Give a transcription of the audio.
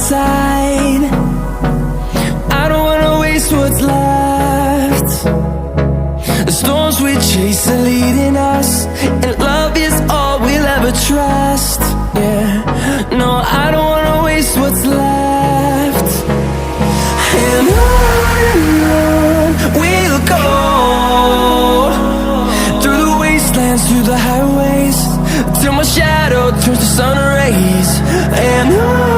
inside. I don't wanna waste what's left. The storms we chase are leading us, and love is all we'll ever trust. Yeah, no, I don't wanna waste what's left. And on we'll go, through the wastelands, through the highways, till my shadow turns to sun rays. And on